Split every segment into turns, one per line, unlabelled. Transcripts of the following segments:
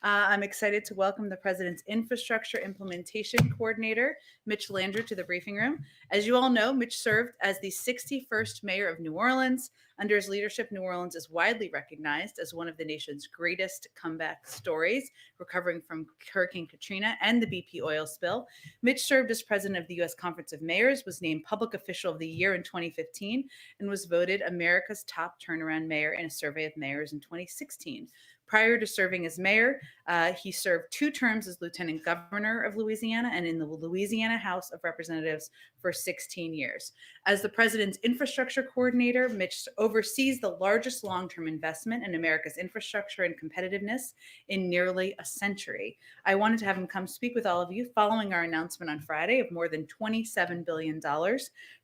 I'm excited to welcome the President's Infrastructure Implementation Coordinator, Mitch Landrieu, to the briefing room. As you all know, Mitch served as the 61st mayor of New Orleans. Under his leadership, New Orleans is widely recognized as one of the nation's greatest comeback stories, recovering from Hurricane Katrina and the BP oil spill. Mitch served as president of the U.S. Conference of Mayors, was named Public Official of the Year in 2015, and was voted America's top turnaround mayor in a survey of mayors in 2016. Prior to serving as mayor, he served 2 terms as lieutenant governor of Louisiana and in the Louisiana House of Representatives for 16 years. As the president's infrastructure coordinator, Mitch oversees the largest long-term investment in America's infrastructure and competitiveness in nearly a century. I wanted to have him come speak with all of you following our announcement on Friday of more than $27 billion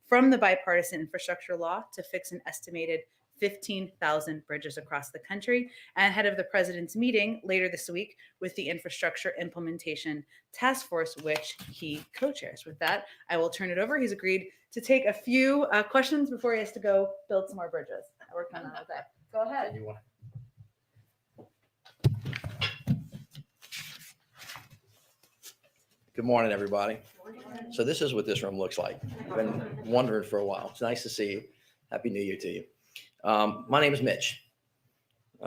from the bipartisan infrastructure law to fix an estimated 15,000 bridges across the country, and ahead of the president's meeting later this week with the Infrastructure Implementation Task Force, which he co-chairs. With that, I will turn it over. He's agreed to take a few questions before he has to go build some more bridges. We're coming out with that. Go ahead.
Good morning, everybody. So this is what this room looks like. I've been wondering for a while. It's nice to see you. Happy New Year to you. My name is Mitch.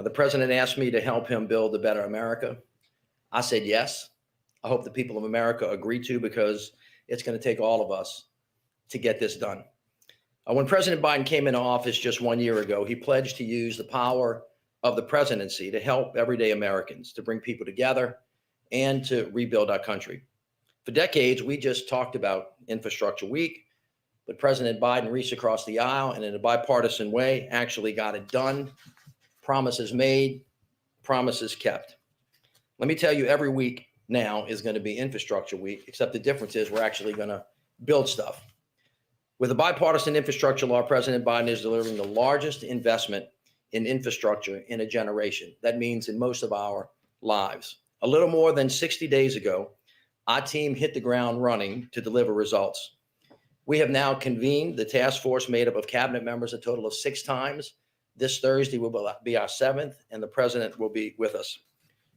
The president asked me to help him build a better America. I said yes. I hope the people of America agree to, because it's going to take all of us to get this done. When President Biden came into office just 1 year ago, he pledged to use the power of the presidency to help everyday Americans, to bring people together and to rebuild our country. For decades, we just talked about Infrastructure Week, but President Biden reached across the aisle and in a bipartisan way actually got it done. Promises made, promises kept. Let me tell you, every week now is going to be Infrastructure Week, except the difference is we're actually going to build stuff. With a bipartisan infrastructure law, President Biden is delivering the largest investment in infrastructure in a generation. That means in most of our lives. A little more than 60 days ago, our team hit the ground running to deliver results. We have now convened the task force made up of cabinet members a total of 6 times. This Thursday will be our 7th, and the president will be with us.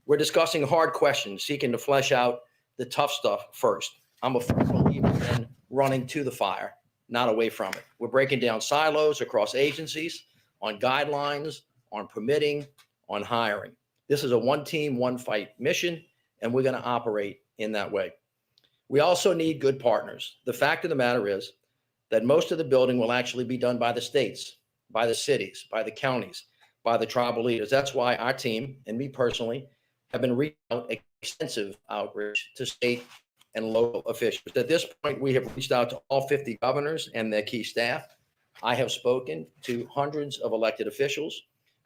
We're discussing hard questions, seeking to flesh out the tough stuff first. I'm a firm believer in running to the fire, not away from it. We're breaking down silos across agencies, on guidelines, on permitting, on hiring. This is a one team, one fight mission, and we're going to operate in that way. We also need good partners. The fact of the matter is that most of the building will actually be done by the states, by the cities, by the counties, by the tribal leaders. That's why our team and me personally have been reaching out extensive outreach to state and local officials. At this point, we have reached out to all 50 governors and their key staff. I have spoken to hundreds of elected officials,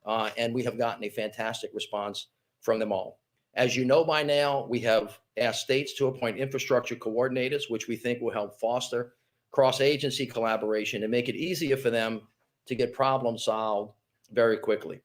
and we have gotten a fantastic response from them all. As you know by now, we have asked states to appoint infrastructure coordinators, which we think will help foster cross-agency collaboration and make it easier for them to get problems solved very quickly.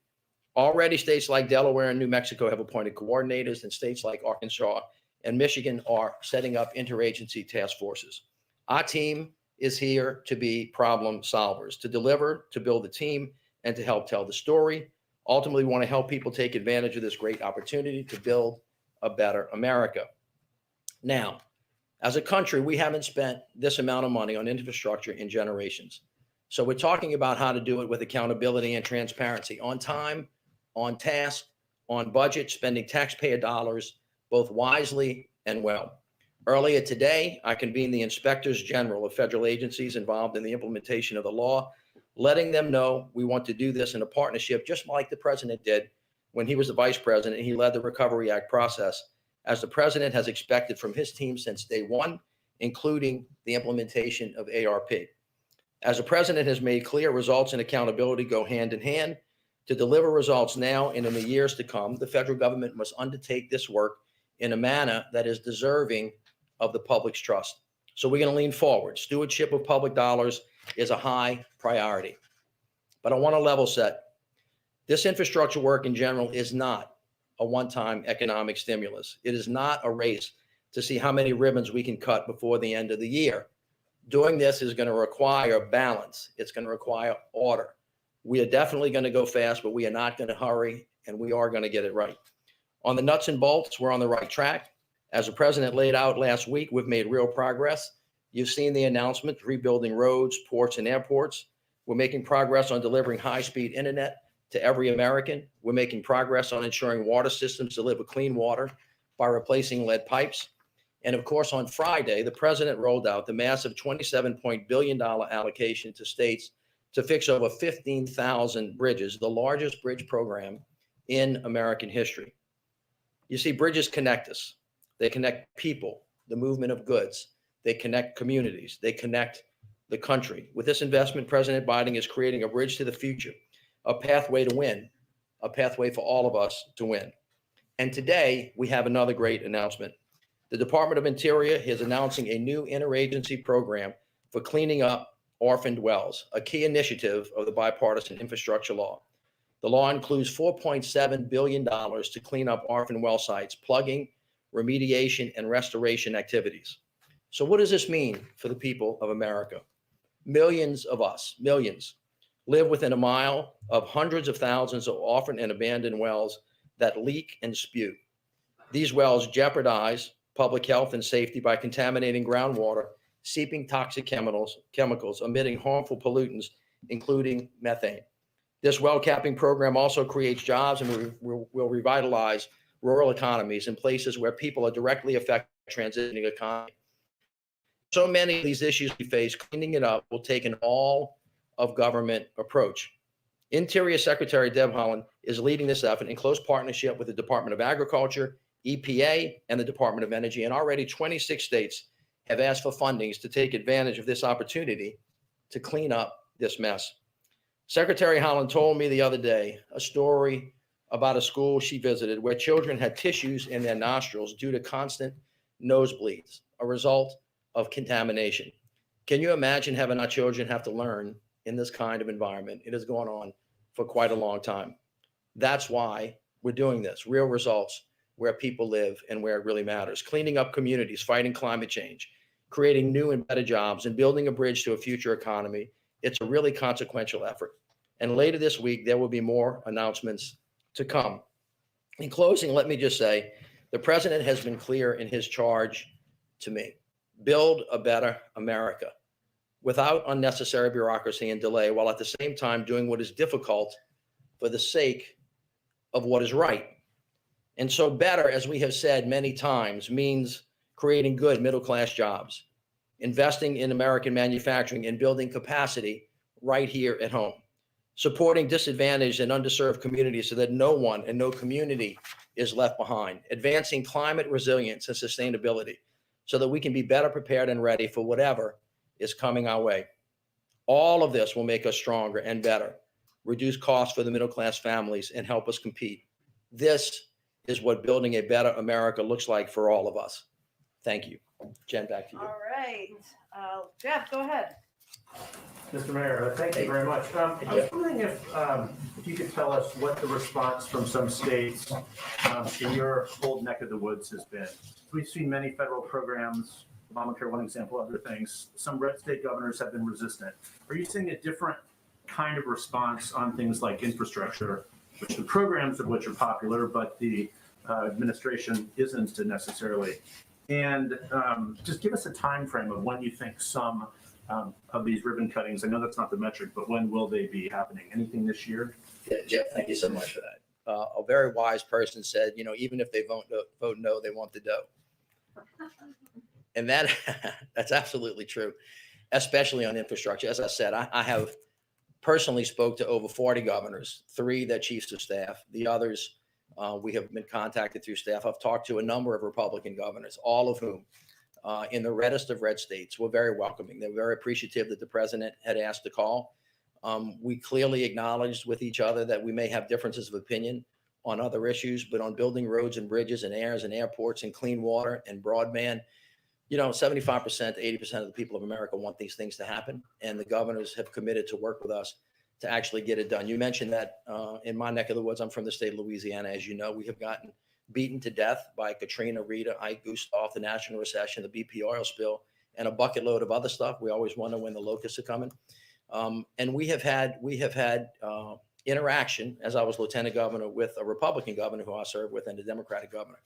Already, states like Delaware and New Mexico have appointed coordinators, and states like Arkansas and Michigan are setting up interagency task forces. Our team is here to be problem solvers, to deliver, to build a team, and to help tell the story. Ultimately, we want to help people take advantage of this great opportunity to build a better America. Now, as a country, we haven't spent this amount of money on infrastructure in generations. So we're talking about how to do it with accountability and transparency, on time, on task, on budget, spending taxpayer dollars, both wisely and well. Earlier today, I convened the inspectors general of federal agencies involved in the implementation of the law, letting them know we want to do this in a partnership, just like the president did when he was the vice president. He led the Recovery Act process, as the president has expected from his team since day one, including the implementation of ARP. As the president has made clear, results and accountability go hand in hand. To deliver results now and in the years to come, the federal government must undertake this work in a manner that is deserving of the public's trust. So we're going to lean forward. Stewardship of public dollars is a high priority. But I want to level set. This infrastructure work in general is not a one-time economic stimulus. It is not a race to see how many ribbons we can cut before the end of the year. Doing this is going to require balance. It's going to require order. We are definitely going to go fast, but we are not going to hurry, and we are going to get it right. On the nuts and bolts, we're on the right track. As the president laid out last week, we've made real progress. You've seen the announcement, rebuilding roads, ports, and airports. We're making progress on delivering high-speed internet to every American. We're making progress on ensuring water systems deliver clean water by replacing lead pipes. And of course, on Friday, the president rolled out the massive $27 billion allocation to states to fix over 15,000 bridges, the largest bridge program in American history. You see, bridges connect us. They connect people, the movement of goods. They connect communities. They connect the country. With this investment, President Biden is creating a bridge to the future, a pathway to win, a pathway for all of us to win. And today, we have another great announcement. The Department of Interior is announcing a new interagency program for cleaning up orphaned wells, a key initiative of the bipartisan infrastructure law. The law includes $4.7 billion to clean up orphaned well sites, plugging, remediation, and restoration activities. So what does this mean for the people of America? Millions of us, millions, live within a mile of hundreds of thousands of orphaned and abandoned wells that leak and spew. These wells jeopardize public health and safety by contaminating groundwater, seeping toxic chemicals, emitting harmful pollutants, including methane. This well capping program also creates jobs and will revitalize rural economies in places where people are directly affected by the transitioning economy. So many of these issues we face, cleaning it up will take an all of government approach. Interior Secretary Deb Haaland is leading this effort in close partnership with the Department of Agriculture, EPA, and the Department of Energy. And already 26 states have asked for fundings to take advantage of this opportunity to clean up this mess. Secretary Haaland told me the other day a story about a school she visited where children had tissues in their nostrils due to constant nosebleeds, a result of contamination. Can you imagine having our children have to learn in this kind of environment? It has gone on for quite a long time. That's why we're doing this, real results where people live and where it really matters. Cleaning up communities, fighting climate change, creating new and better jobs, and building a bridge to a future economy. It's a really consequential effort. And later this week, there will be more announcements to come. In closing, let me just say, the president has been clear in his charge to me. Build a better America without unnecessary bureaucracy and delay, while at the same time doing what is difficult for the sake of what is right. And so better, as we have said many times, means creating good middle-class jobs, investing in American manufacturing and building capacity right here at home, supporting disadvantaged and underserved communities so that no one and no community is left behind, advancing climate resilience and sustainability so that we can be better prepared and ready for whatever is coming our way. All of this will make us stronger and better, reduce costs for the middle-class families, and help us compete. This is what building a better America looks like for all of us. Thank you. Jen, back to you.
All right. Jeff, go ahead.
Mr. Mayor, thank you very much. I was wondering if you could tell us what the response from some states in your old neck of the woods has been. We've seen many federal programs, Obamacare, one example, other things. Some red state governors have been resistant. Are you seeing a different kind of response on things like infrastructure, which the programs of which are popular, but the administration isn't necessarily? And just give us a time frame of when you think some of these ribbon cuttings, I know that's not the metric, but when will they be happening? Anything this year?
Yeah, Jeff, thank you so much for that. A very wise person said, even if they vote no, they want the dough. And that's absolutely true, especially on infrastructure. As I said, I have personally spoke to over 40 governors, 3 that chiefs of staff. The others, we have been contacted through staff. I've talked to a number of Republican governors, all of whom in the reddest of red states were very welcoming. They were very appreciative that the president had asked to call. We clearly acknowledged with each other that we may have differences of opinion on other issues, but on building roads and bridges and airs and airports and clean water and broadband, 75% to 80% of the people of America want these things to happen. And the governors have committed to work with us to actually get it done. You mentioned that in my neck of the woods, I'm from the state of Louisiana. As you know, we have gotten beaten to death by Katrina, Rita, Ike, Gustav, the national recession, the BP oil spill, and a bucket load of other stuff. We always wonder when the locusts are coming. And we have had interaction as I was lieutenant governor with a Republican governor who I served with and a Democratic governor.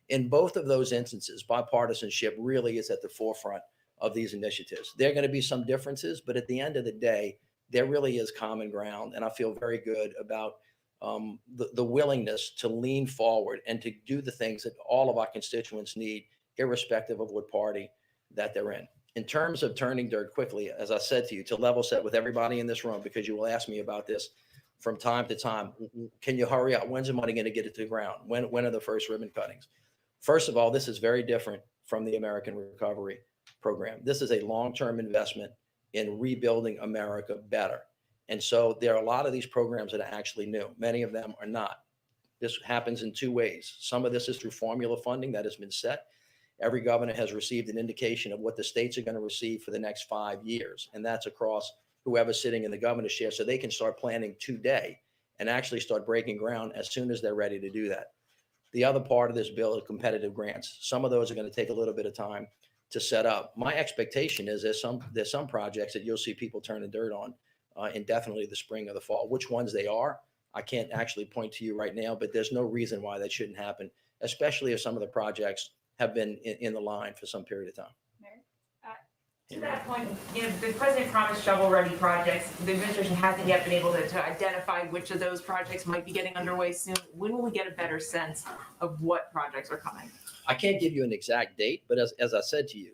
In both of those instances, bipartisanship really is at the forefront of these initiatives. There are going to be some differences, but at the end of the day, there really is common ground. And I feel very good about the willingness to lean forward and to do the things that all of our constituents need, irrespective of what party that they're in. In terms of turning dirt quickly, as I said to you, to level set with everybody in this room, because you will ask me about this from time to time. Can you hurry up? When's the money going to get it to the ground? When are the first ribbon cuttings? First of all, this is very different from the American Recovery Program. This is a long-term investment in rebuilding America better. And so there are a lot of these programs that are actually new. Many of them are not. This happens in two ways. Some of this is through formula funding that has been set. Every governor has received an indication of what the states are going to receive for the next 5 years. And that's across whoever's sitting in the governor's chair, so they can start planning today and actually start breaking ground as soon as they're ready to do that. The other part of this bill is competitive grants. Some of those are going to take a little bit of time to set up. My expectation is there's some projects that you'll see people turning dirt on indefinitely the spring or the fall. Which ones they are, I can't actually point to you right now, but there's no reason why that shouldn't happen, especially if some of the projects have been in the line for some period of time.
To that point, the president promised shovel-ready projects. The administration hasn't yet been able to identify which of those projects might be getting underway soon. When will we get a better sense of what projects are coming?
I can't give you an exact date, but as I said to you,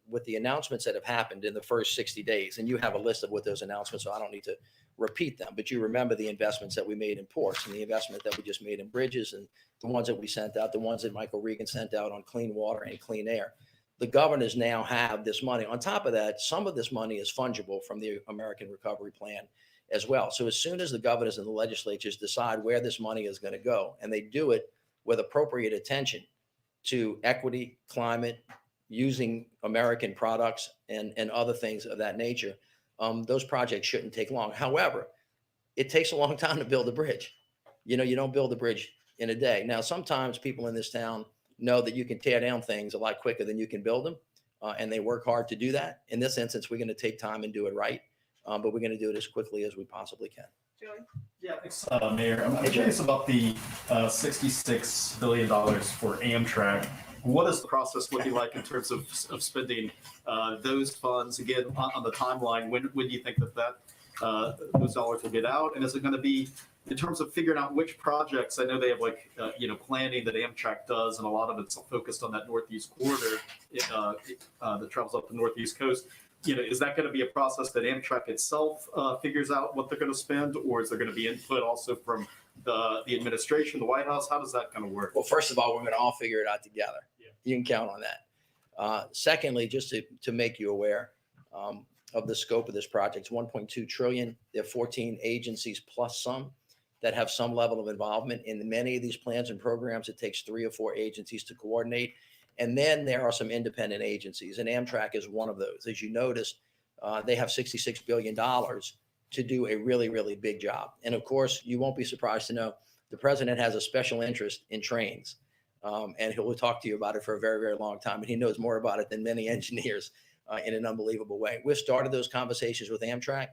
with the announcements that have happened in the first 60 days, and you have a list of what those announcements are, I don't need to repeat them, but you remember the investments that we made in ports and the investment that we just made in bridges and the ones that we sent out, the ones that Michael Regan sent out on clean water and clean air. The governors now have this money. On top of that, some of this money is fungible from the American Recovery Plan as well. So as soon as the governors and the legislatures decide where this money is going to go, and they do it with appropriate attention to equity, climate, using American products and other things of that nature, those projects shouldn't take long. However, it takes a long time to build a bridge. You don't build a bridge in a day. Now, sometimes people in this town know that you can tear down things a lot quicker than you can build them, and they work hard to do that. In this instance, we're going to take time and do it right, but we're going to do it as quickly as we possibly can.
Joey?
Yeah, thanks, Mayor. I'm curious about the $66 billion for Amtrak. What is the process looking like in terms of spending those funds? Again, on the timeline, when do you think that those dollars will get out? And is it going to be in terms of figuring out which projects? I know they have planning that Amtrak does, and a lot of it's focused on that Northeast corridor that travels up the Northeast coast. Is that going to be a process that Amtrak itself figures out what they're going to spend, or is there going to be input also from the administration, the White House? How does that kind of work?
Well, first of all, we're going to all figure it out together.
Yeah.
You can count on that. Secondly, just to make you aware of the scope of this project, it's $1.2 trillion. There are 14 agencies plus some that have some level of involvement in many of these plans and programs. It takes 3 or 4 agencies to coordinate. And then there are some independent agencies, and Amtrak is one of those. As you noticed, they have $66 billion to do a really, really big job. And of course, you won't be surprised to know the president has a special interest in trains, and he will talk to you about it for a very, very long time. And he knows more about it than many engineers in an unbelievable way. We've started those conversations with Amtrak.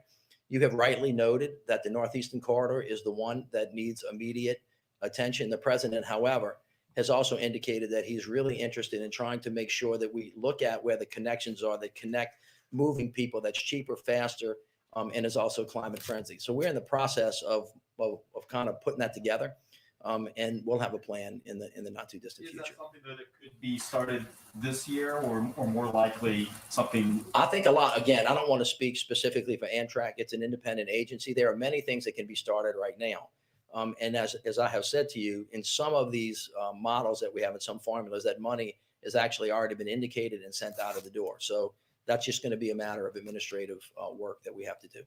You have rightly noted that the Northeastern corridor is the one that needs immediate attention. The president, however, has also indicated that he's really interested in trying to make sure that we look at where the connections are that connect moving people that's cheaper, faster, and is also climate friendly. So we're in the process of kind of putting that together, and we'll have a plan in the not too distant future.
Is that something that it could be started this year, or more likely something?
I think a lot. Again, I don't want to speak specifically for Amtrak. It's an independent agency. There are many things that can be started right now. And as I have said to you, in some of these models that we have in some formulas, that money has actually already been indicated and sent out of the door. So that's just going to be a matter of administrative work that we have to do.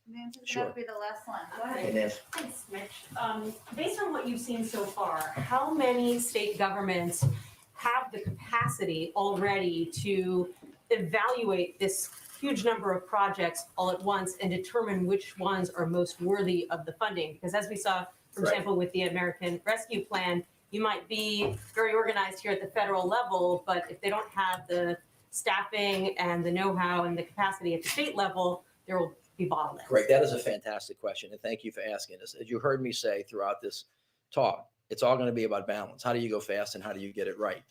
Nancy,
Sure.
that'll be the last one. Go
Hey,
ahead.
Nancy.
Thanks, Mitch. Based on what you've seen so far, how many state governments have the capacity already to evaluate this huge number of projects all at once and determine which ones are most worthy of the funding? Because as we saw, for
Right.
example, with the American Rescue Plan, you might be very organized here at the federal level, but if they don't have the staffing and the know-how and the capacity at the state level, there will be bottlenecks?
Greg, that is a fantastic question, and thank you for asking us. As you heard me say throughout this talk, it's all going to be about balance. How do you go fast and how do you get it right?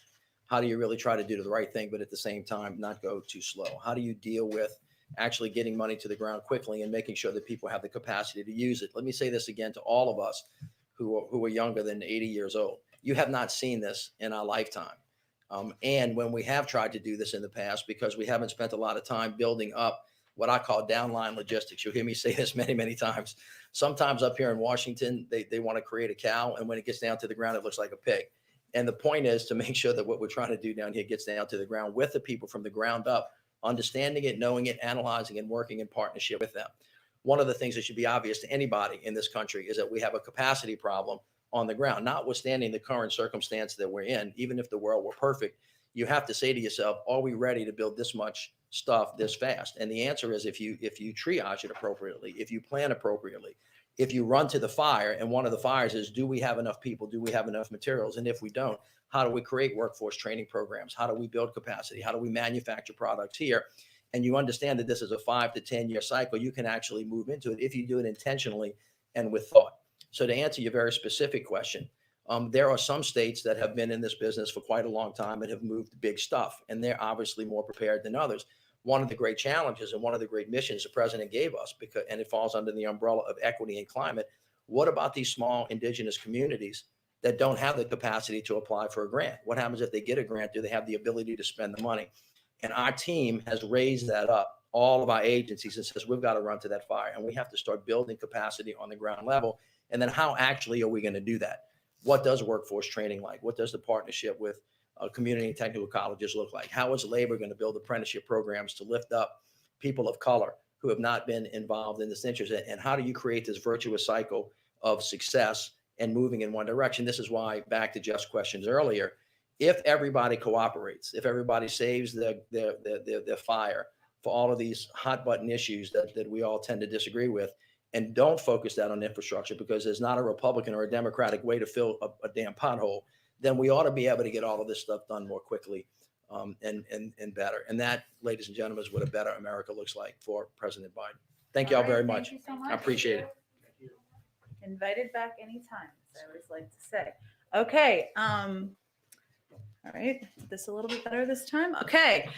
How do you really try to do the right thing, but at the same time, not go too slow? How do you deal with actually getting money to the ground quickly and making sure that people have the capacity to use it? Let me say this again to all of us who are younger than 80 years old. You have not seen this in our lifetime. And when we have tried to do this in the past, because we haven't spent a lot of time building up what I call downline logistics. You'll hear me say this many, many times. Sometimes up here in Washington, they want to create a cow, and when it gets down to the ground, it looks like a pig. And the point is to make sure that what we're trying to do down here gets down to the ground with the people from the ground up, understanding it, knowing it, analyzing and working in partnership with them. One of the things that should be obvious to anybody in this country is that we have a capacity problem on the ground, notwithstanding the current circumstance that we're in. Even if the world were perfect, you have to say to yourself, are we ready to build this much stuff this fast? And the answer is if you triage it appropriately, if you plan appropriately, if you run to the fire, and one of the fires is, do we have enough people? Do we have enough materials? And if we don't, how do we create workforce training programs? How do we build capacity? How do we manufacture products here? And you understand that this is a 5 to 10 year cycle. You can actually move into it if you do it intentionally and with thought. So to answer your very specific question, there are some states that have been in this business for quite a long time and have moved big stuff, and they're obviously more prepared than others. One of the great challenges and one of the great missions the president gave us, and it falls under the umbrella of equity and climate. What about these small indigenous communities that don't have the capacity to apply for a grant? What happens if they get a grant? Do they have the ability to spend the money? And our team has raised that up, all of our agencies, and says we've got to run to that fire, and we have to start building capacity on the ground level. And then how actually are we going to do that? What does workforce training like? What does the partnership with community and technical colleges look like? How is labor going to build apprenticeship programs to lift up people of color who have not been involved in this interest? And how do you create this virtuous cycle of success and moving in one direction? This is why, back to Jeff's questions earlier, if everybody cooperates, if everybody saves their fire for all of these hot button issues that we all tend to disagree with, and don't focus that on infrastructure because there's not a Republican or a Democratic way to fill a damn pothole, then we ought to be able to get all of this stuff done more quickly and better. And that, ladies and gentlemen, is what a better America looks like for President Biden. Thank you all very much.
Thank you so much.
I appreciate it.
Invited back anytime, as I always like to say. Okay. All right, this a little bit better this time. Okay,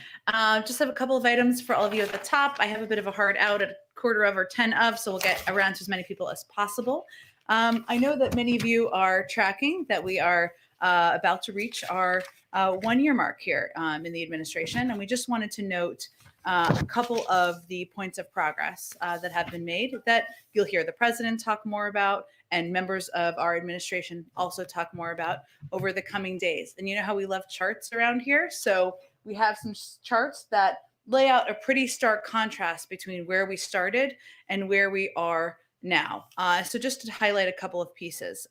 just have a couple of items for all of you at the top. I have a bit of a hard out at 1/4 of or 10 of, so we'll get around to as many people as possible. I know that many of you are tracking that we are about to reach our 1 year mark here in the administration, and we just wanted to note a couple of the points of progress that have been made that you'll hear the president talk more about and members of our administration also talk more about over the coming days. And you know how we love charts around here? So we have some charts that lay out a pretty stark contrast between where we started and where we are now. So just to highlight a couple of pieces.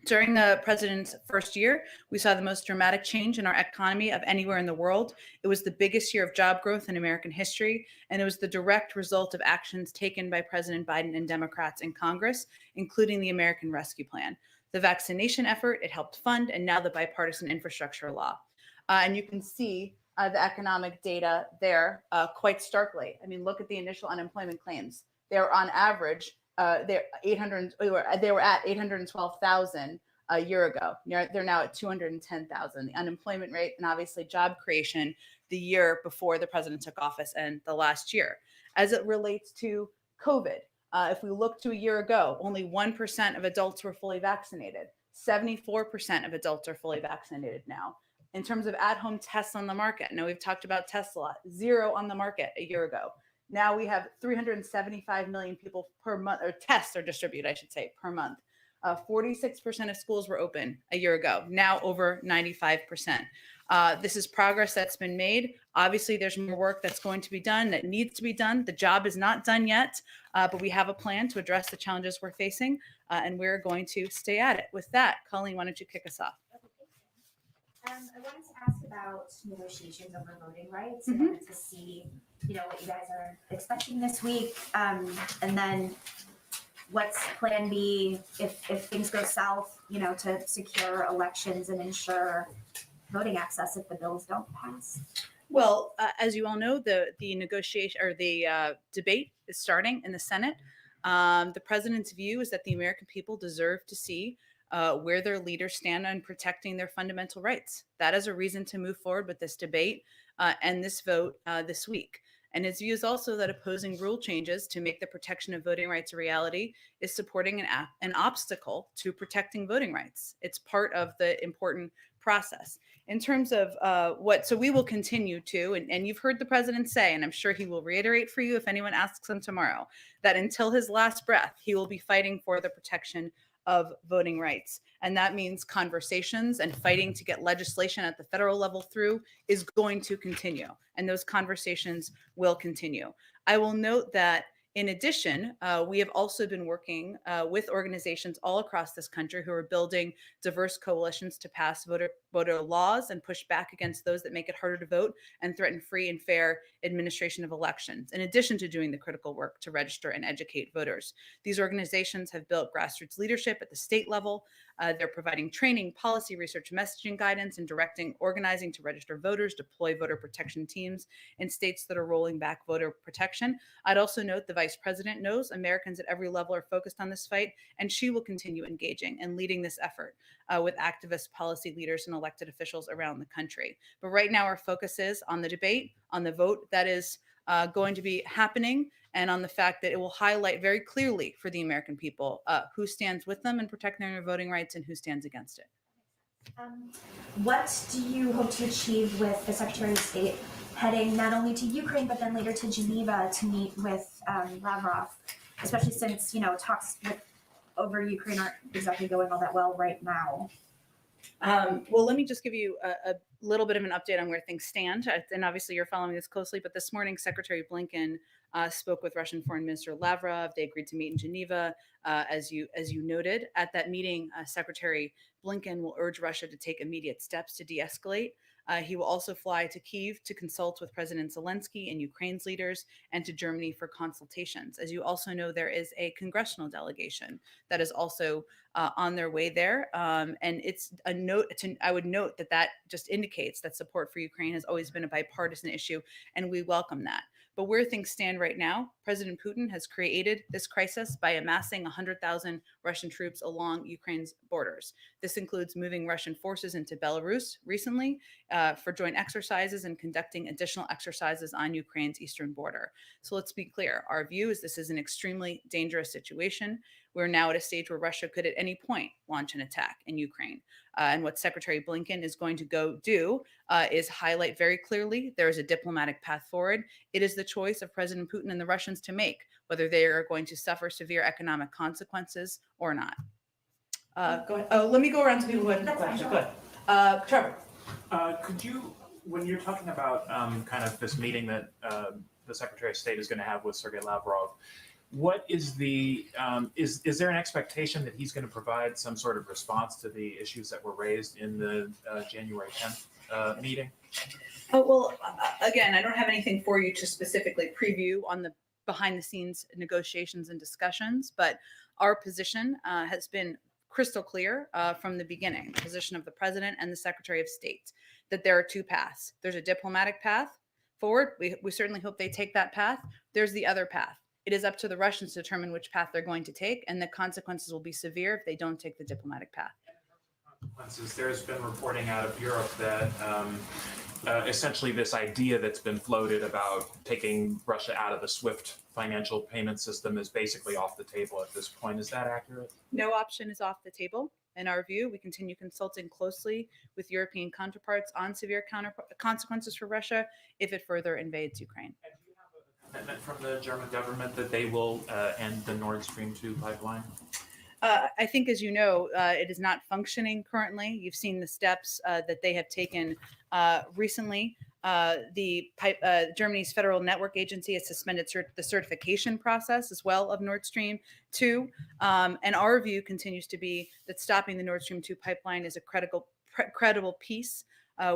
During the president's first year, we saw the most dramatic change in our economy of anywhere in the world. It was the biggest year of job growth in American history, and it was the direct result of actions taken by President Biden and Democrats in Congress, including the American Rescue Plan, the vaccination effort it helped fund, and now the bipartisan infrastructure law. And you can see the economic data there quite starkly. I mean, look at the initial unemployment claims. They're on average they were at 812,000 a year ago. They're now at 210,000. The unemployment rate and obviously job creation the year before the president took office and the last year. As it relates to COVID, if we look to a year ago, only 1% of adults were fully vaccinated. 74% of adults are fully vaccinated now. In terms of at-home tests on the market, now we've talked about tests a lot, 0 on the market a year ago. Now we have 375 million people per month, or tests are distributed, I should say, per month. 46% of schools were open a year ago, now over 95%. This is progress that's been made. Obviously, there's more work that's going to be done, that needs to be done. The job is not done yet, but we have a plan to address the challenges we're facing, and we're going to stay at it. With that, Colleen, why don't you kick us off?
I wanted to ask about negotiations over voting rights. I wanted to see, what you guys are expecting this week, and then what's plan B if things go south, to secure elections and ensure voting access if the bills don't pass.
Well, as you all know, the negotiation or the debate is starting in the Senate. The president's view is that the American people deserve to see where their leaders stand on protecting their fundamental rights. That is a reason to move forward with this debate and this vote this week. And his view is also that opposing rule changes to make the protection of voting rights a reality is supporting an obstacle to protecting voting rights. It's part of the important process. In terms of so we will continue to, and you've heard the president say, and I'm sure he will reiterate for you if anyone asks him tomorrow, that until his last breath, he will be fighting for the protection of voting rights. And that means conversations and fighting to get legislation at the federal level through is going to continue. And those conversations will continue. I will note that in addition, we have also been working with organizations all across this country who are building diverse coalitions to pass voter laws and push back against those that make it harder to vote and threaten free and fair administration of elections, in addition to doing the critical work to register and educate voters. These organizations have built grassroots leadership at the state level. They're providing training, policy, research, messaging guidance, and directing organizing to register voters, deploy voter protection teams in states that are rolling back voter protection. I'd also note the vice president knows Americans at every level are focused on this fight, and she will continue engaging and leading this effort with activists, policy leaders, and elected officials around the country. But right now, our focus is on the debate, on the vote that is going to be happening, and on the fact that it will highlight very clearly for the American people who stands with them in protecting their voting rights and who stands against it.
What do you hope to achieve with the Secretary of State heading not only to Ukraine, but then later to Geneva to meet with Lavrov, especially since, talks over Ukraine aren't exactly going all that well right now?
Well, let me just give you a little bit of an update on where things stand. And obviously you're following this closely, but this morning, Secretary Blinken spoke with Russian Foreign Minister Lavrov. They agreed to meet in Geneva, as you noted. At that meeting, Secretary Blinken will urge Russia to take immediate steps to de-escalate. He will also fly to Kyiv to consult with President Zelensky and Ukraine's leaders, and to Germany for consultations. As you also know, there is a congressional delegation that is also on their way there. And it's a note, I would note that just indicates that support for Ukraine has always been a bipartisan issue, and we welcome that. But where things stand right now, President Putin has created this crisis by amassing 100,000 Russian troops along Ukraine's borders. This includes moving Russian forces into Belarus recently for joint exercises and conducting additional exercises on Ukraine's eastern border. So let's be clear. Our view is this is an extremely dangerous situation. We're now at a stage where Russia could at any point launch an attack in Ukraine. And what Secretary Blinken is going to go do is highlight very clearly there is a diplomatic path forward. It is the choice of President Putin and the Russians to make whether they are going to suffer severe economic consequences or not. Go ahead. Oh, let me go around to people who had questions. Go ahead. Trevor.
Could you, when you're talking about kind of this meeting that the Secretary of State is going to have with Sergei Lavrov, what is is there an expectation that he's going to provide some sort of response to the issues that were raised in the January 10th meeting?
Oh, well, again, I don't have anything for you to specifically preview on the behind the scenes negotiations and discussions, but our position has been crystal clear from the beginning, the position of the president and the Secretary of State, that there are two paths. There's a diplomatic path forward. We certainly hope they take that path. There's the other path. It is up to the Russians to determine which path they're going to take, and the consequences will be severe if they don't take the diplomatic path.
There's been reporting out of Europe that essentially this idea that's been floated about taking Russia out of the SWIFT financial payment system is basically off the table at this point. Is that accurate?
No option is off the table. In our view, we continue consulting closely with European counterparts on severe consequences for Russia if it further invades Ukraine.
Commitment from the German government that they will end the Nord Stream 2 pipeline?
I think, as you know, it is not functioning currently. You've seen the steps that they have taken recently. Germany's Federal Network Agency has suspended the certification process as well of Nord Stream 2. And our view continues to be that stopping the Nord Stream 2 pipeline is a credible piece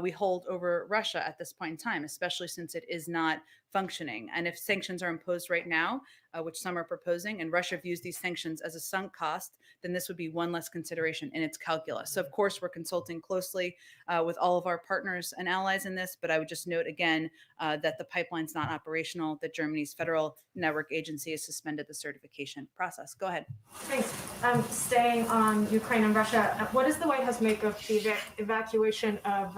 we hold over Russia at this point in time, especially since it is not functioning. And if sanctions are imposed right now, which some are proposing, and Russia views these sanctions as a sunk cost, then this would be one less consideration in its calculus. So, of course, we're consulting closely with all of our partners and allies in this, but I would just note again that the pipeline's not operational, that Germany's Federal Network Agency has suspended the certification process. Go ahead.
Thanks. Staying on Ukraine and Russia, what does the White House make of the evacuation of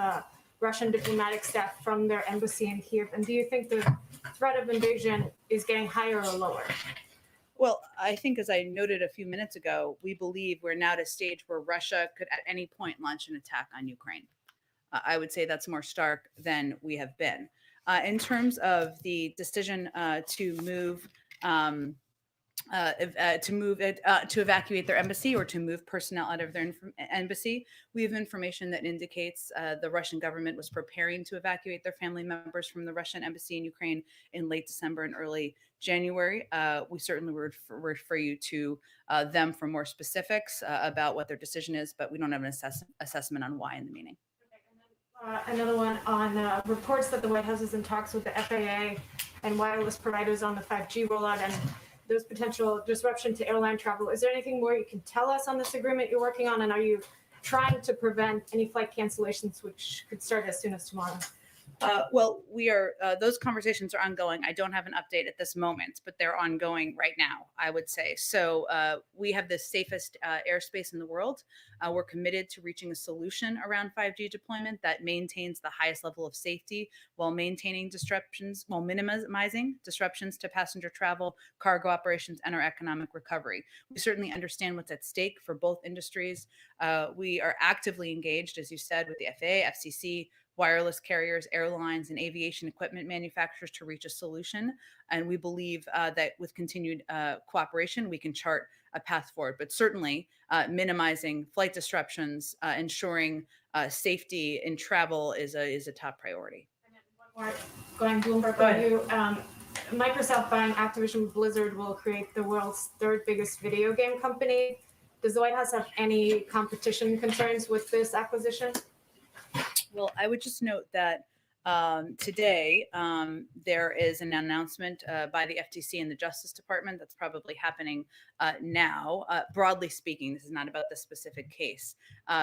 Russian diplomatic staff from their embassy in Kiev? And do you think the threat of invasion is getting higher or lower?
Well, I think, as I noted a few minutes ago, we believe we're now at a stage where Russia could at any point launch an attack on Ukraine. I would say that's more stark than we have been. In terms of the decision to move to evacuate their embassy or to move personnel out of their embassy, we have information that indicates the Russian government was preparing to evacuate their family members from the Russian embassy in Ukraine in late December and early January. We certainly would refer you to them for more specifics about what their decision is, but we don't have an assessment on why in the meeting.
Another one on reports that the White House is in talks with the FAA and wireless providers on the 5G rollout and there's potential disruption to airline travel. Is there anything more you can tell us on this agreement you're working on? And are you trying to prevent any flight cancellations, which could start as soon as tomorrow?
Well, we are, those conversations are ongoing. I don't have an update at this moment, but they're ongoing right now, I would say. So we have the safest airspace in the world. We're committed to reaching a solution around 5G deployment that maintains the highest level of safety while maintaining disruptions, while minimizing disruptions to passenger travel, cargo operations, and our economic recovery. We certainly understand what's at stake for both industries. We are actively engaged, as you said, with the FAA, FCC, wireless carriers, airlines, and aviation equipment manufacturers to reach a solution. And we believe that with continued cooperation, we can chart a path forward. But certainly minimizing flight disruptions, ensuring safety in travel is a top priority.
And then one more, going Bloomberg on you. Microsoft buying Activision Blizzard will create the world's third biggest video game company. Does the White House have any competition concerns with this acquisition?
Well, I would just note that today there is an announcement by the FTC and the Justice Department that's probably happening now. Broadly speaking, this is not about this specific case,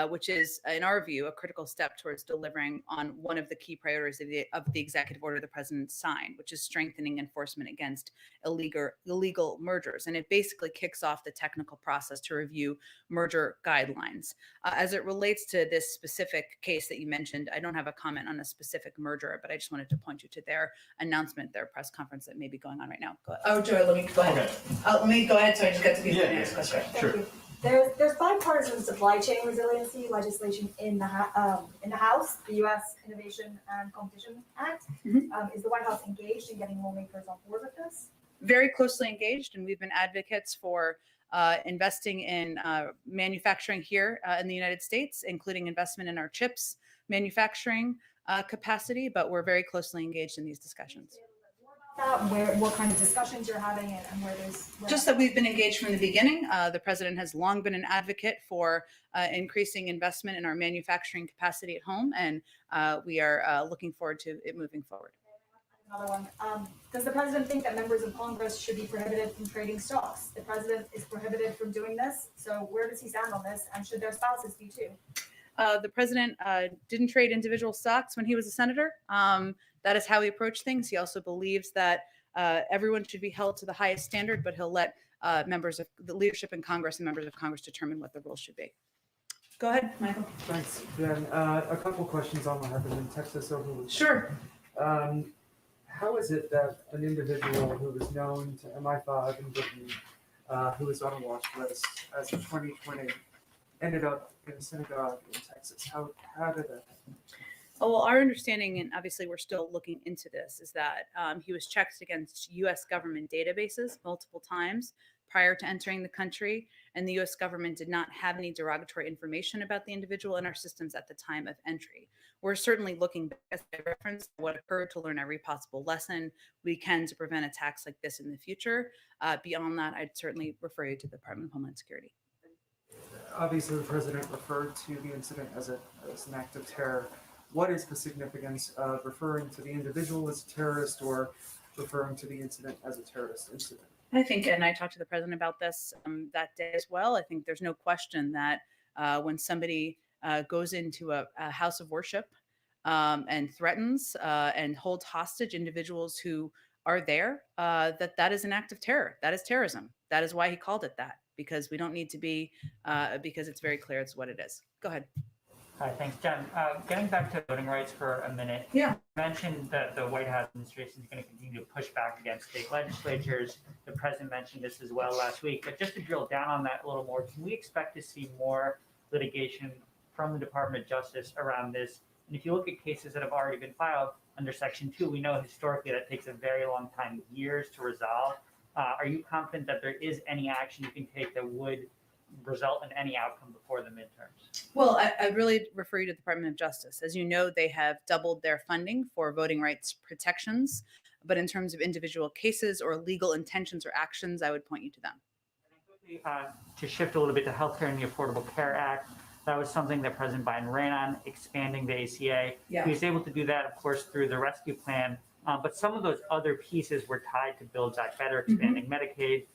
which is, in our view, a critical step towards delivering on one of the key priorities of the executive order the president signed, which is strengthening enforcement against illegal mergers. And it basically kicks off the technical process to review merger guidelines. As it relates to this specific case that you mentioned, I don't have a comment on a specific merger, but I just wanted to point you to their announcement, their press conference that may be going on right now. Go ahead. Oh, Joy, let me go ahead.
Okay.
Let me go ahead so I just get to the
next
question.
Sure.
There's bipartisan supply chain resiliency legislation in the House, the U.S. Innovation and Competition Act. Is the White House engaged in getting lawmakers on board with this?
Very closely engaged, and we've been advocates for investing in manufacturing here in the United States, including investment in our chips manufacturing capacity, but we're very closely engaged in these discussions.
What kind of discussions you're having and where there's...
Just that we've been engaged from the beginning. The president has long been an advocate for increasing investment in our manufacturing capacity at home, and we are looking forward to it moving forward.
Another one. Does the president think that members of Congress should be prohibited from trading stocks? The president is prohibited from doing this. So where does he stand on this? And should their spouses be too?
The president didn't trade individual stocks when he was a senator. That is how he approached things. He also believes that everyone should be held to the highest standard, but he'll let members of the leadership in Congress and members of Congress determine what the rules should be. Go ahead, Michael.
Thanks, Ben. A couple questions on what happened in Texas over the weekend.
Sure.
How is it that an individual who was known to MI5 in Britain, who was on a watch list as of 2020, ended up in a synagogue in Texas? How did that happen?
Oh, well, our understanding, and obviously we're still looking into this, is that he was checked against U.S. government databases multiple times prior to entering the country, and the U.S. government did not have any derogatory information about the individual in our systems at the time of entry. We're certainly looking back as a reference to what occurred to learn every possible lesson we can to prevent attacks like this in the future. Beyond that, I'd certainly refer you to the Department of Homeland Security.
Obviously, the president referred to the incident as an act of terror. What is the significance of referring to the individual as a terrorist or referring to the incident as a terrorist incident.
I think, and I talked to the president about this that day as well. I think there's no question that when somebody goes into a house of worship and threatens and holds hostage individuals who are there, that is an act of terror. That is terrorism. That is why he called it that, because we don't need to be, because it's very clear it's what it is. Go ahead.
Hi, thanks, Jen. Getting back to voting rights for a minute.
Yeah.
You mentioned that the White House administration is going to continue to push back against state legislatures. The president mentioned this as well last week. But just to drill down on that a little more, can we expect to see more litigation from the Department of Justice around this? And if you look at cases that have already been filed under Section 2, we know historically that takes a very long time, years to resolve. Are you confident that there is any action you can take that would result in any outcome before the midterms?
Well, I really refer you to the Department of Justice. As you know, they have doubled their funding for voting rights protections. But in terms of individual cases or legal intentions or actions, I would point you to them.
To shift a little bit to healthcare and the Affordable Care Act, that was something that President Biden ran on, expanding the ACA.
Yeah.
He was able to do that, of course, through the rescue plan. But some of those other pieces were tied to Build Back Better, expanding Medicaid,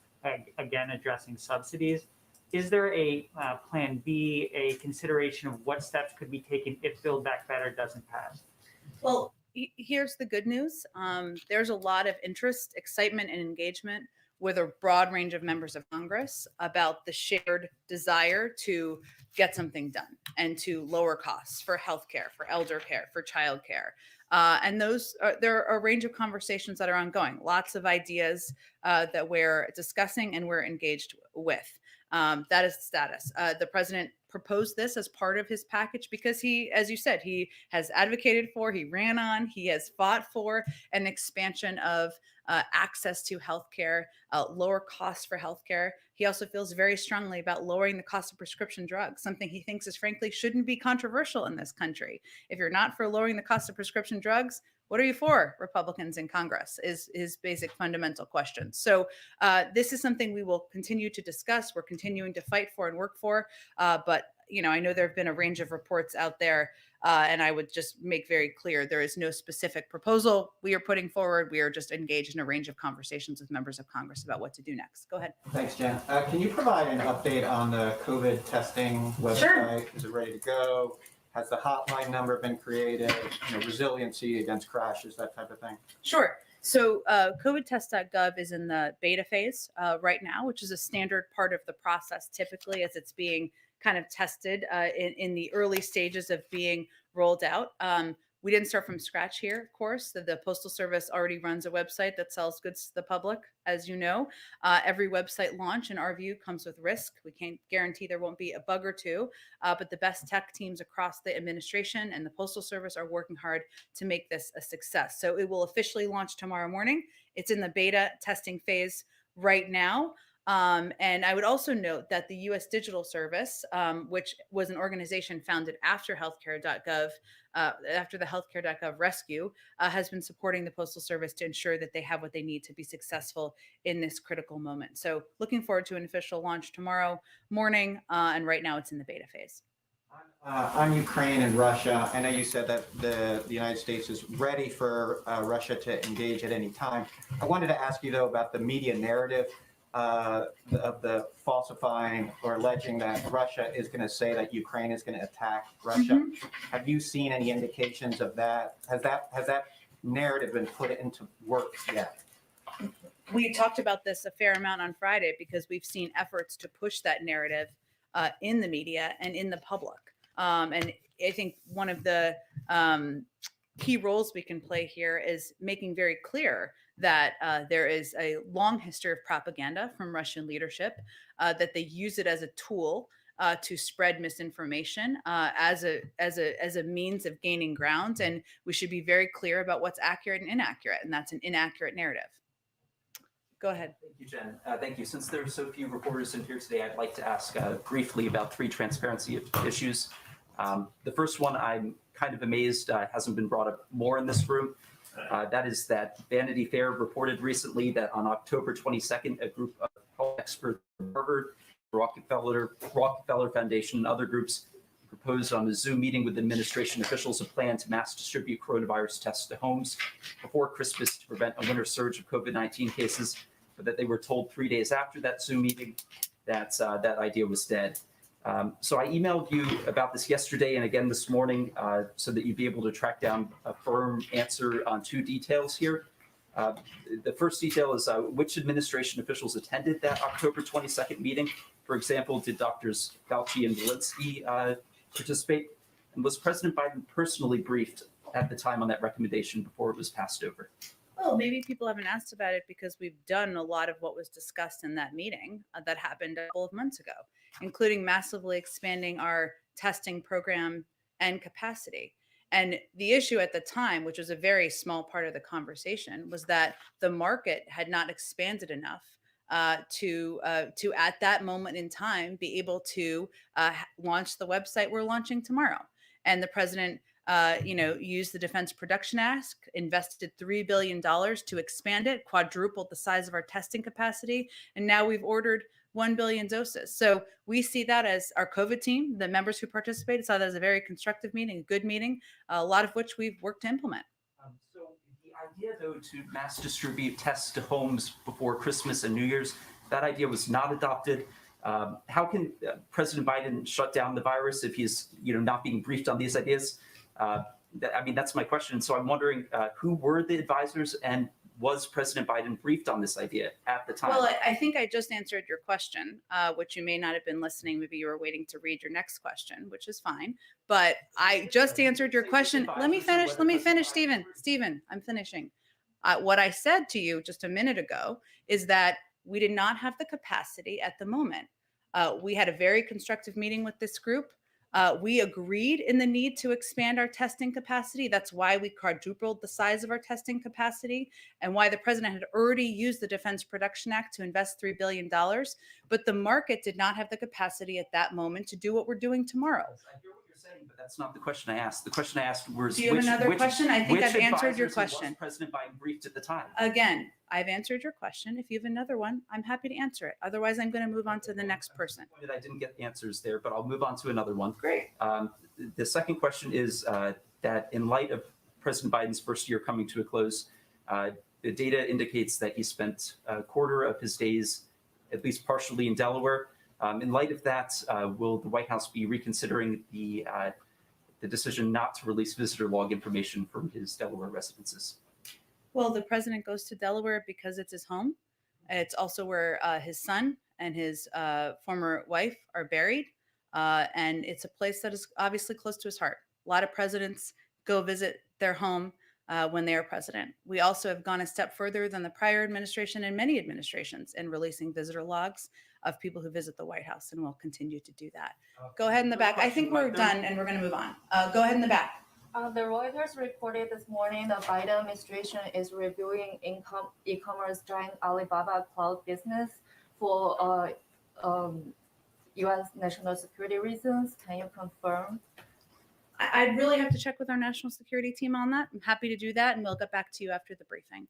again, addressing subsidies. Is there a plan B, a consideration of what steps could be taken if Build Back Better doesn't pass?
Well, here's the good news. There's a lot of interest, excitement, and engagement with a broad range of members of Congress about the shared desire to get something done and to lower costs for healthcare, for elder care, for childcare. And there are a range of conversations that are ongoing, lots of ideas that we're discussing and we're engaged with. That is the status. The president proposed this as part of his package because he, as you said, he has advocated for, he ran on, he has fought for an expansion of access to healthcare, lower costs for healthcare. He also feels very strongly about lowering the cost of prescription drugs, something he thinks is frankly shouldn't be controversial in this country. If you're not for lowering the cost of prescription drugs, what are you for, Republicans in Congress, is his basic fundamental question. So this is something we will continue to discuss. We're continuing to fight for and work for. But, you know, I know there have been a range of reports out there, and I would just make very clear there is no specific proposal we are putting forward. We are just engaged in a range of conversations with members of Congress about what to do next. Go ahead.
Thanks, Jen. Can you provide an update on the COVID testing website?
Sure.
Is it ready to go? Has the hotline number been created? You know, resiliency against crashes, that type of thing?
Sure. So covidtest.gov is in the beta phase right now, which is a standard part of the process typically as it's being kind of tested in the early stages of being rolled out. We didn't start from scratch here, of course. The Postal Service already runs a website that sells goods to the public, as you know. Every website launch, in our view, comes with risk. We can't guarantee there won't be a bug or two, but the best tech teams across the administration and the Postal Service are working hard to make this a success. So it will officially launch tomorrow morning. It's in the beta testing phase right now. And I would also note that the U.S. Digital Service, which was an organization founded after healthcare.gov, after the healthcare.gov rescue, has been supporting the Postal Service to ensure that they have what they need to be successful in this critical moment. So looking forward to an official launch tomorrow morning. And right now it's in the beta phase.
On Ukraine and Russia, I know you said that the United States is ready for Russia to engage at any time. I wanted to ask you, though, about the media narrative of the falsifying or alleging that Russia is going to say that Ukraine is going to attack Russia. Have you seen any indications of that? Has that narrative been put into work yet?
We talked about this a fair amount on Friday because we've seen efforts to push that narrative in the media and in the public. And I think one of the key roles we can play here is making very clear that there is a long history of propaganda from Russian leadership, that they use it as a tool to spread misinformation as a means of gaining ground. And we should be very clear about what's accurate and inaccurate, and that's an inaccurate narrative. Go ahead.
Thank you, Jen. Thank you. Since there are so few reporters in here today, I'd like to ask briefly about 3 transparency issues. The first one, I'm kind of amazed hasn't been brought up more in this room. That is that Vanity Fair reported recently that on October 22nd, a group of health experts from Harvard, Rockefeller Foundation, and other groups proposed on a Zoom meeting with administration officials a plan to mass distribute coronavirus tests to homes before Christmas to prevent a winter surge of COVID-19 cases, but that they were told 3 days after that Zoom meeting that that idea was dead. So I emailed you about this yesterday and again this morning so that you'd be able to track down a firm answer on 2 details here. The first detail is which administration officials attended that October 22nd meeting. For example, did Drs. Fauci and Walensky participate? And was President Biden personally briefed at the time on that recommendation before it was passed over?
Well, maybe people haven't asked about it because we've done a lot of what was discussed in that meeting that happened a couple of months ago, including massively expanding our testing program and capacity. And the issue at the time, which was a very small part of the conversation, was that the market had not expanded enough to at that moment in time be able to launch the website we're launching tomorrow. And the president used the Defense Production Act, invested $3 billion to expand it, quadrupled the size of our testing capacity, and now we've ordered 1 billion doses. So we see that as our COVID team, the members who participated, saw that as a very constructive meeting, a good meeting, a lot of which we've worked to implement.
So the idea, though, to mass distribute tests to homes before Christmas and New Year's, that idea was not adopted. How can President Biden shut down the virus if he's not being briefed on these ideas? That's my question. So I'm wondering who were the advisors and was President Biden briefed on this idea at the time?
Well, I think I just answered your question, which you may not have been listening. Maybe you were waiting to read your next question, which is fine. But I just answered your question. Let me finish, Stephen. Stephen, I'm finishing. What I said to you just a minute ago is that we did not have the capacity at the moment. We had a very constructive meeting with this group. We agreed in the need to expand our testing capacity. That's why we quadrupled the size of our testing capacity and why the president had already used the Defense Production Act to invest $3 billion. But the market did not have the capacity at that moment to do what we're doing tomorrow.
I hear what you're saying, but that's not the question I asked. The question I asked was,
do you have another question? I think I've answered your question.
Was President Biden briefed at the time?
Again, I've answered your question. If you have another one, I'm happy to answer it. Otherwise, I'm going to move on to the next person.
I didn't get answers there, but I'll move on to another one.
Great.
The second question is that in light of President Biden's first year coming to a close, the data indicates that he spent a quarter of his days, at least partially, in Delaware. In light of that, will the White House be reconsidering the decision not to release visitor log information from his Delaware residences?
Well, the president goes to Delaware because it's his home. It's also where his son and his former wife are buried. And it's a place that is obviously close to his heart. A lot of presidents go visit their home when they are president. We also have gone a step further than the prior administration and many administrations in releasing visitor logs of people who visit the White House, and we'll continue to do that. Go ahead in the back. I think we're done and we're going to move on. Go ahead in the back.
The Reuters reported this morning the Biden administration is reviewing e-commerce giant Alibaba cloud business for U.S. national security reasons. Can you confirm?
I'd really have to check with our national security team on that. I'm happy to do that, and we'll get back to you after the briefing.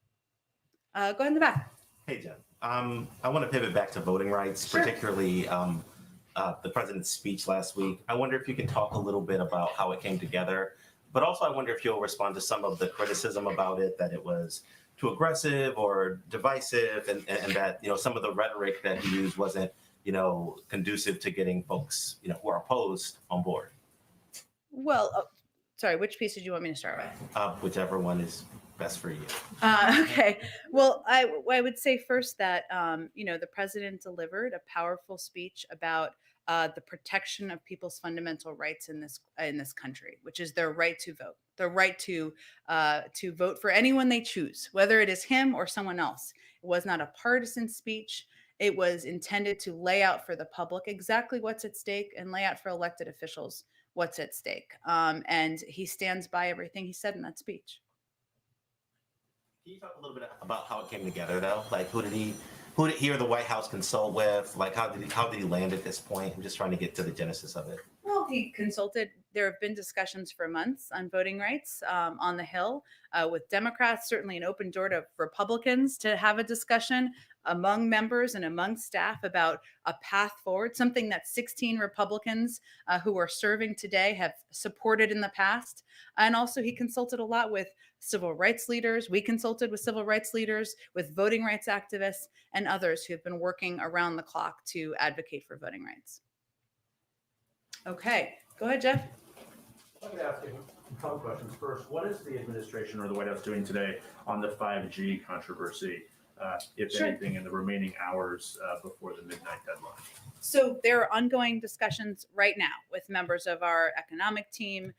Go ahead in the back.
Hey, Jen. I want to pivot back to voting rights,
Sure.
particularly the president's speech last week. I wonder if you could talk a little bit about how it came together, but also I wonder if you'll respond to some of the criticism about it, that it was too aggressive or divisive, and that some of the rhetoric that he used wasn't conducive to getting folks who are opposed on board.
Well, sorry, which piece did you want me to start with?
Whichever one is best for you.
Okay. Well, I would say first that, the president delivered a powerful speech about the protection of people's fundamental rights in this country, which is their right to vote, their right to vote for anyone they choose, whether it is him or someone else. It was not a partisan speech. It was intended to lay out for the public exactly what's at stake and lay out for elected officials what's at stake. And he stands by everything he said in that speech.
Can you talk a little bit about how it came together, though? Like, who did he or the White House consult with? Like, how did he land at this point? I'm just trying to get to the genesis of it.
Well, he consulted. There have been discussions for months on voting rights on the Hill with Democrats, certainly an open door to Republicans to have a discussion. among members and among staff about a path forward, something that 16 Republicans who are serving today have supported in the past. And also he consulted a lot with civil rights leaders. We consulted with civil rights leaders, with voting rights activists, and others who have been working around the clock to advocate for voting rights. Okay, go ahead, Jeff.
I'm going to ask you a couple questions. First, what is the administration or the White House doing today on the 5G controversy, if
Sure.
anything, in the remaining hours before the midnight deadline?
So there are ongoing discussions right now with members of our economic team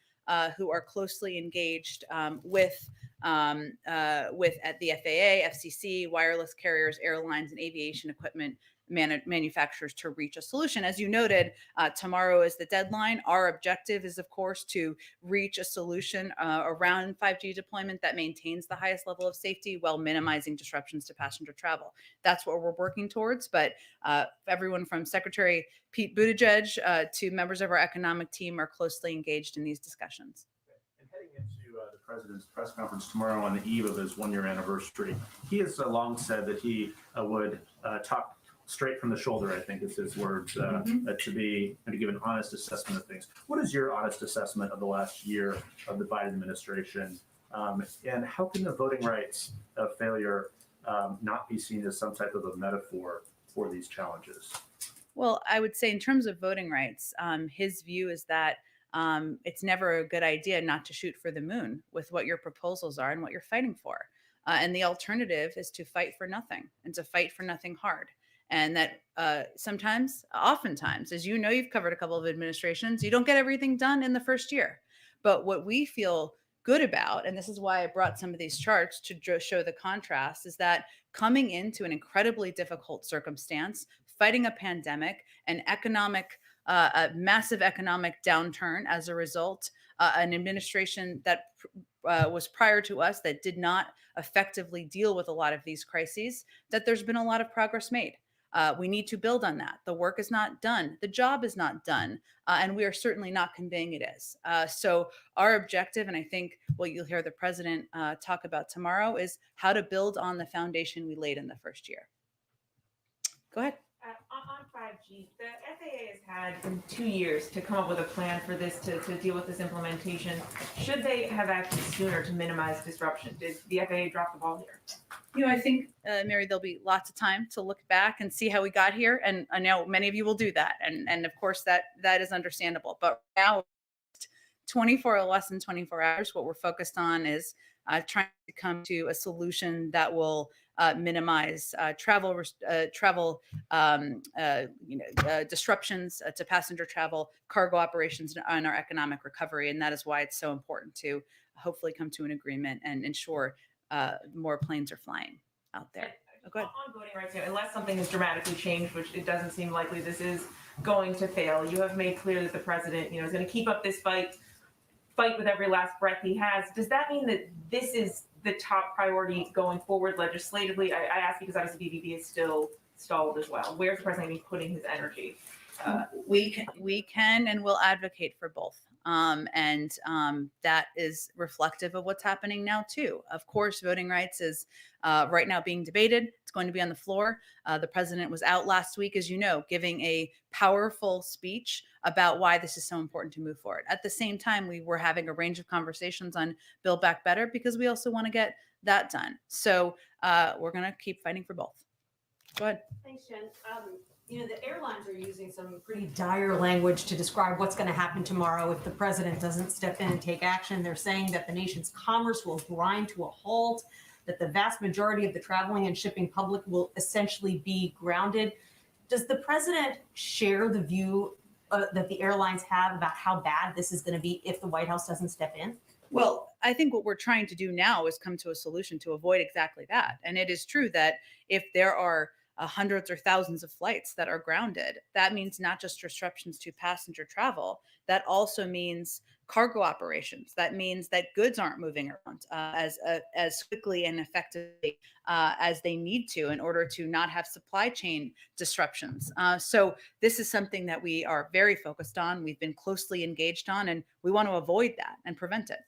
who are closely engaged with at the FAA, FCC, wireless carriers, airlines, and aviation equipment manufacturers to reach a solution. As you noted, tomorrow is the deadline. Our objective is, of course, to reach a solution around 5G deployment that maintains the highest level of safety while minimizing disruptions to passenger travel. That's what we're working towards. But everyone from Secretary Pete Buttigieg to members of our economic team are closely engaged in these discussions.
And heading into the president's press conference tomorrow on the eve of his one-year anniversary, he has long said that he would talk straight from the shoulder, I think is his words, to give an honest assessment of things. What is your honest assessment of the last year of the Biden administration? And how can the voting rights failure not be seen as some type of a metaphor for these challenges?
Well, I would say in terms of voting rights, his view is that it's never a good idea not to shoot for the moon with what your proposals are and what you're fighting for. And the alternative is to fight for nothing and to fight for nothing hard. And that oftentimes, as you know, you've covered a couple of administrations, you don't get everything done in the first year. But what we feel good about, and this is why I brought some of these charts to show the contrast, is that coming into an incredibly difficult circumstance, fighting a pandemic, an economic, a massive economic downturn as a result, an administration that was prior to us that did not effectively deal with a lot of these crises, that there's been a lot of progress made. We need to build on that. The work is not done. The job is not done. And we are certainly not conveying it is. So our objective, and I think what you'll hear the president talk about tomorrow, is how to build on the foundation we laid in the first year. Go ahead.
On 5G, the FAA has had 2 years to come up with a plan for this to deal with this implementation. Should they have acted sooner to minimize disruption? Did the FAA drop the ball here?
You know, I think, Mary, there'll be lots of time to look back and see how we got here. And I know many of you will do that. And of course, that is understandable. But now, less than 24 hours, what we're focused on is trying to come to a solution that will minimize travel disruptions to passenger travel, cargo operations, and our economic recovery. And that is why it's so important to hopefully come to an agreement and ensure more planes are flying out there. Oh, go ahead.
On voting rights, unless something has dramatically changed, which it doesn't seem likely this is going to fail, you have made clear that the president, is going to keep up this fight with every last breath he has. Does that mean that this is the top priority going forward legislatively? I ask because obviously BBB is still stalled as well. Where's the president going to be putting his energy?
We can and will advocate for both. That is reflective of what's happening now, too. Of course, voting rights is right now being debated. It's going to be on the floor. The president was out last week, as you know, giving a powerful speech about why this is so important to move forward. At the same time, we were having a range of conversations on Build Back Better because we also want to get that done. So we're going to keep fighting for both. Go ahead.
Thanks, Jen. The airlines are using some pretty dire language to describe what's going to happen tomorrow if the president doesn't step in and take action. They're saying that the nation's commerce will grind to a halt, that the vast majority of the traveling and shipping public will essentially be grounded. Does the president share the view that the airlines have about how bad this is going to be if the White House doesn't step in?
Well, I think what we're trying to do now is come to a solution to avoid exactly that. And it is true that if there are hundreds or thousands of flights that are grounded, that means not just disruptions to passenger travel, that also means cargo operations. That means that goods aren't moving around as quickly and effectively as they need to in order to not have supply chain disruptions. So this is something that we are very focused on. We've been closely engaged on, and we want to avoid that and prevent it.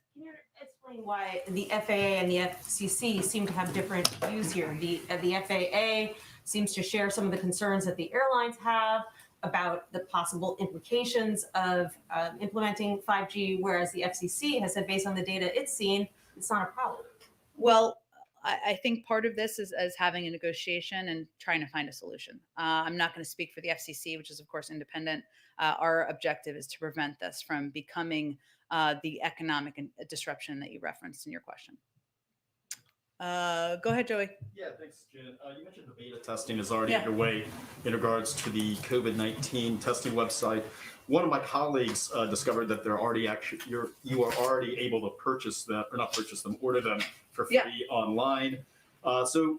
It's explain why the FAA and the FCC seem to have different views here. The FAA seems to share some of the concerns that the airlines have about the possible implications of implementing 5G, whereas the FCC has said, based on the data it's seen, it's not a problem.
Well, I think part of this is having a negotiation and trying to find a solution. I'm not going to speak for the FCC, which is of course independent. Our objective is to prevent this from becoming the economic disruption that you referenced in your question. Go ahead, Joey.
Yeah, thanks, Jen. You mentioned the beta testing is already underway in regards to the COVID-19 testing website. One of my colleagues discovered that they're already you are already able to purchase them, or not purchase them, order them for free online. So,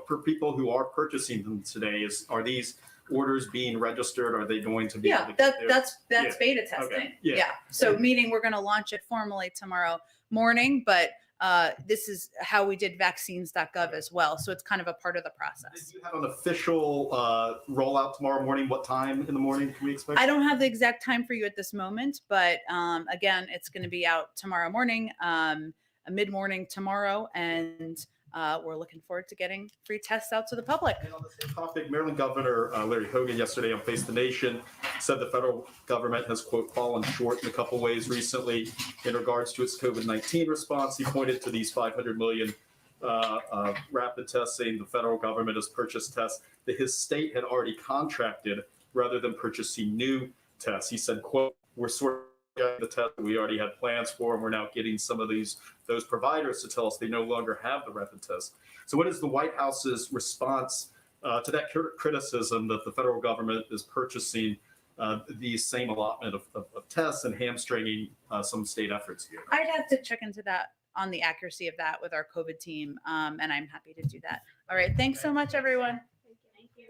for people who are purchasing them today, are these orders being registered? Are they going to be?
Yeah, that's beta testing.
Okay.
Yeah. So meaning we're going to launch it formally tomorrow morning, but this is how we did vaccines.gov as well. So it's kind of a part of the process.
Do you have an official rollout tomorrow morning? What time in the morning can we expect?
I don't have the exact time for you at this moment, but again, it's going to be out tomorrow morning, mid-morning tomorrow, and we're looking forward to getting free tests out to the public.
And on the same topic, Maryland Governor Larry Hogan yesterday on Face the Nation said the federal government has, quote, fallen short in a couple ways recently in regards to its COVID-19 response. He pointed to these 500 million rapid tests, saying the federal government has purchased tests that his state had already contracted rather than purchasing new tests. He said, quote, we're sort of getting the tests that we already had plans for, and we're now getting some of those providers to tell us they no longer have the rapid test. So what is the White House's response to that criticism that the federal government is purchasing the same allotment of tests and hamstringing some state efforts here?
I'd have to check into that on the accuracy of that with our COVID team, and I'm happy to do that. All right. Thanks so much, everyone.
Thank you.